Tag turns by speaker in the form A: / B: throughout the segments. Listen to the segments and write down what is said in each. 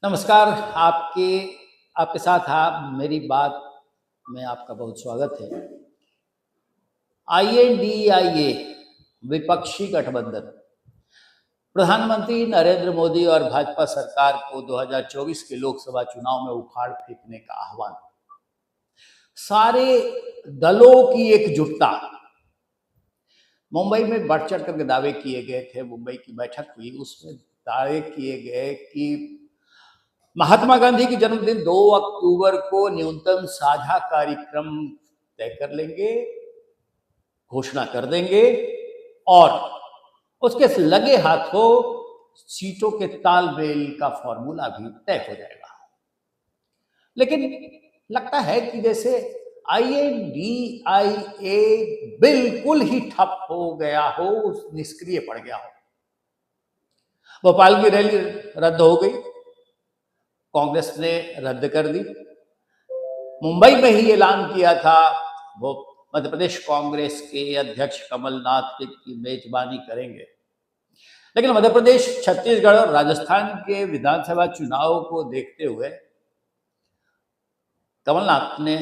A: नमस्कार। आपके आपके साथ आप मेरी बात में आपका बहुत स्वागत है। INDIA विपक्षी गठबंधन प्रधानमंत्री नरेंद्र मोदी और भाजपा सरकार को 2024 के लोकसभा चुनाव में उखाड़ फेंकने का आह्वान। सारे दलों की एकजुटता। मुंबई में बढ़ चढ़ कर दावे किए गए थे। मुंबई की बैठक हुई, उसमें दावे किए गए कि महात्मा गांधी की जन्मदिन 2 अक्टूबर को न्यूनतम साझा कार्यक्रम तय कर लेंगे, घोषणा कर देंगे और उसके लगे हाथों सीटों के तालमेल का फॉर्मूला भी तय हो जाएगा। लेकिन लगता है कि जैसे INDIA बिल्कुल ही ठप हो गया हो, निष्क्रिय पड़ गया हो। भोपाल की रैली रद्द हो गई, कांग्रेस ने रद्द कर दी। मुंबई में ही ऐलान किया था वो मध्य प्रदेश कांग्रेस के अध्यक्ष कमलनाथ की मेजबानी करेंगे, लेकिन मध्य प्रदेश, छत्तीसगढ़ और राजस्थान के विधानसभा चुनाव को देखते हुए कमलनाथ ने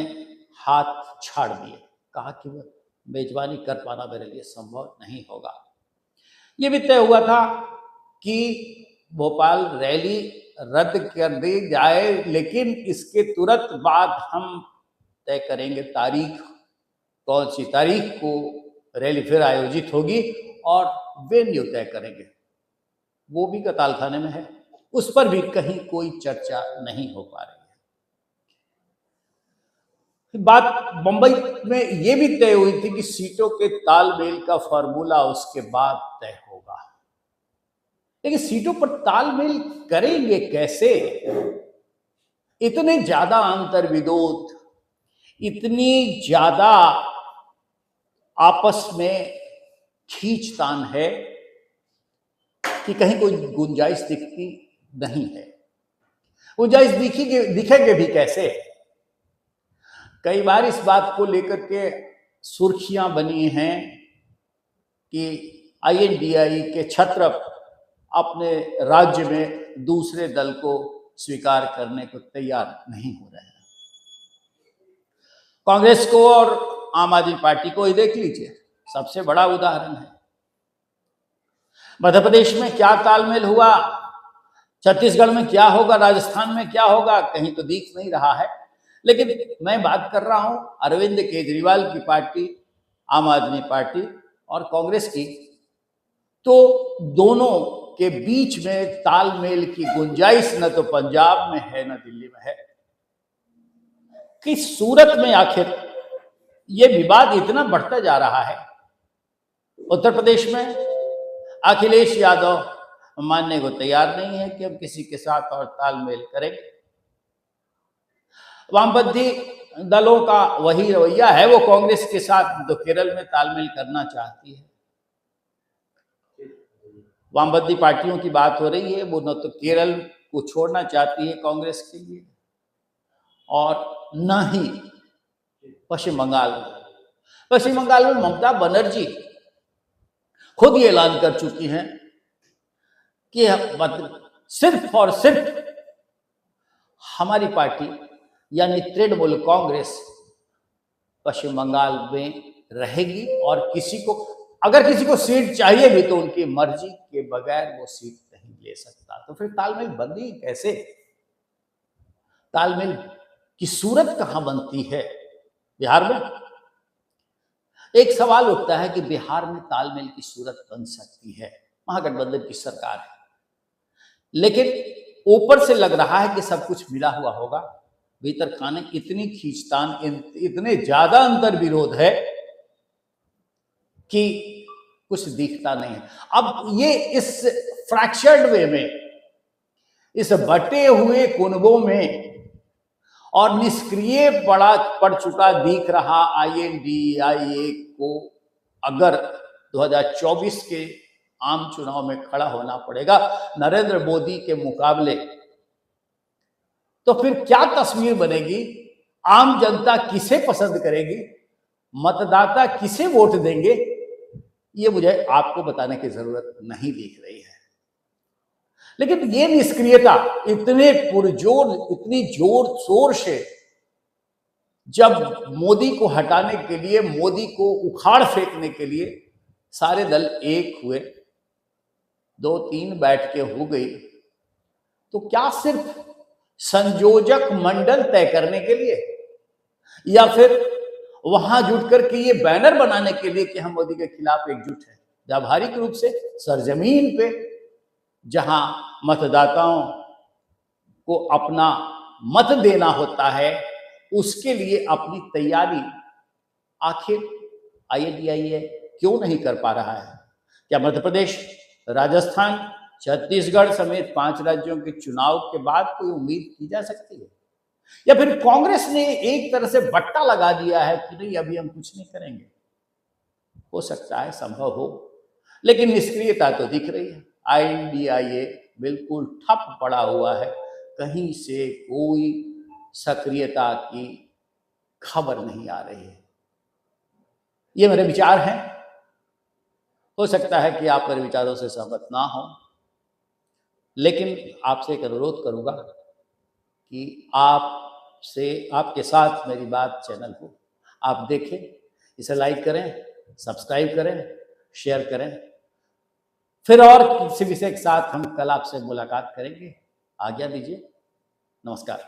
A: हाथ छाड़ दिए। कहा कि वह मेजबानी कर पाना मेरे लिए संभव नहीं होगा। यह भी तय हुआ था कि भोपाल रैली रद्द कर दी जाए, लेकिन इसके तुरंत बाद हम तय करेंगे तारीख, कौन सी तारीख को रैली फिर आयोजित होगी और वेन्यू तय करेंगे। वो भी कतालखाने में है, उस पर भी कहीं कोई चर्चा नहीं हो पा रही है। बात मुंबई में ये भी तय हुई थी कि सीटों के तालमेल का फॉर्मूला उसके बाद तय होगा, लेकिन सीटों पर तालमेल करेंगे कैसे? इतने ज्यादा अंतर्विरोध, इतनी ज्यादा आपस में खींचतान है कि कहीं कोई गुंजाइश दिखती नहीं है। गुंजाइश दिखेंगे भी कैसे? कई बार इस बात को लेकर के सुर्खियां बनी हैं कि INDIA के छत्र अपने राज्य में दूसरे दल को स्वीकार करने को तैयार नहीं हो रहे हैं। कांग्रेस को और आम आदमी पार्टी को ही देख लीजिए, सबसे बड़ा उदाहरण है। मध्य प्रदेश में क्या तालमेल हुआ, छत्तीसगढ़ में क्या होगा, राजस्थान में क्या होगा, कहीं तो दिख नहीं रहा है। लेकिन मैं बात कर रहा हूं अरविंद केजरीवाल की पार्टी, आम आदमी पार्टी और कांग्रेस की, तो दोनों के बीच में तालमेल की गुंजाइश न तो पंजाब में है न दिल्ली में है। कि सूरत में आखिर यह विवाद इतना बढ़ता जा रहा है। उत्तर प्रदेश में अखिलेश यादव मानने को तैयार नहीं है कि हम किसी के साथ और तालमेल करेंगे। वामपंथी दलों का वही रवैया है, वो कांग्रेस के साथ तो केरल में तालमेल करना चाहती है। वामपंथी पार्टियों की बात हो रही है, वो न तो केरल को छोड़ना चाहती है कांग्रेस के लिए और न ही पश्चिम बंगाल में। पश्चिम बंगाल में ममता बनर्जी खुद ये ऐलान कर चुकी हैं कि सिर्फ और सिर्फ हमारी पार्टी यानी तृणमूल कांग्रेस पश्चिम बंगाल में रहेगी और अगर किसी को सीट चाहिए भी तो उनकी मर्जी के बगैर वो सीट नहीं ले सकता। तो फिर तालमेल बंदी कैसे? तालमेल की सूरत कहां बनती है? बिहार में एक सवाल उठता है कि बिहार में तालमेल की सूरत बन सकती है, महागठबंधन की सरकार है, लेकिन ऊपर से लग रहा है कि सब कुछ मिला हुआ होगा। भीतर खाने इतनी खींचतान, इतने ज्यादा अंतर विरोध है कि कुछ दिखता नहीं है। अब ये इस फ्रैक्चर्ड वे में, इस बटे हुए कुनबों में और निष्क्रिय पड़ चुका दिख रहा INDIA को अगर 2024 के आम चुनाव में खड़ा होना पड़ेगा नरेंद्र मोदी के मुकाबले, तो फिर क्या तस्वीर बनेगी? आम जनता किसे पसंद करेगी? मतदाता किसे वोट देंगे? ये मुझे आपको बताने की जरूरत नहीं दिख रही है। लेकिन ये निष्क्रियता इतने पुरजोर, इतनी जोर शोर से जब मोदी को हटाने के लिए, मोदी को उखाड़ फेंकने के लिए सारे दल एक हुए, 2-3 बैठकें हो गई, तो क्या सिर्फ संयोजक मंडल तय करने के लिए, या फिर वहां जुट करके ये बैनर बनाने के लिए कि हम मोदी के खिलाफ एकजुट हैं? व्यावहारिक रूप से सरजमीन पे जहां मतदाताओं को अपना मत देना होता है, उसके लिए अपनी तैयारी आखिर IADIA क्यों नहीं कर पा रहा है? क्या मध्य प्रदेश, राजस्थान, छत्तीसगढ़ समेत 5 राज्यों के चुनाव के बाद कोई उम्मीद की जा सकती है? या फिर कांग्रेस ने एक तरह से बट्टा लगा दिया है कि नहीं, अभी हम कुछ नहीं करेंगे? हो सकता है, संभव हो, लेकिन निष्क्रियता तो दिख रही है। IADIA बिल्कुल ठप पड़ा हुआ है, कहीं से कोई सक्रियता की खबर नहीं आ रही है। ये मेरे विचार हैं, हो सकता है कि आप मेरे विचारों से सहमत ना हो, लेकिन आपसे एक अनुरोध करूंगा कि आपके साथ मेरी बात चैनल को आप देखें, इसे लाइक करें, सब्सक्राइब करें, शेयर करें। फिर और किसी विषय के साथ हम कल आपसे मुलाकात करेंगे। आज्ञा दीजिए, नमस्कार।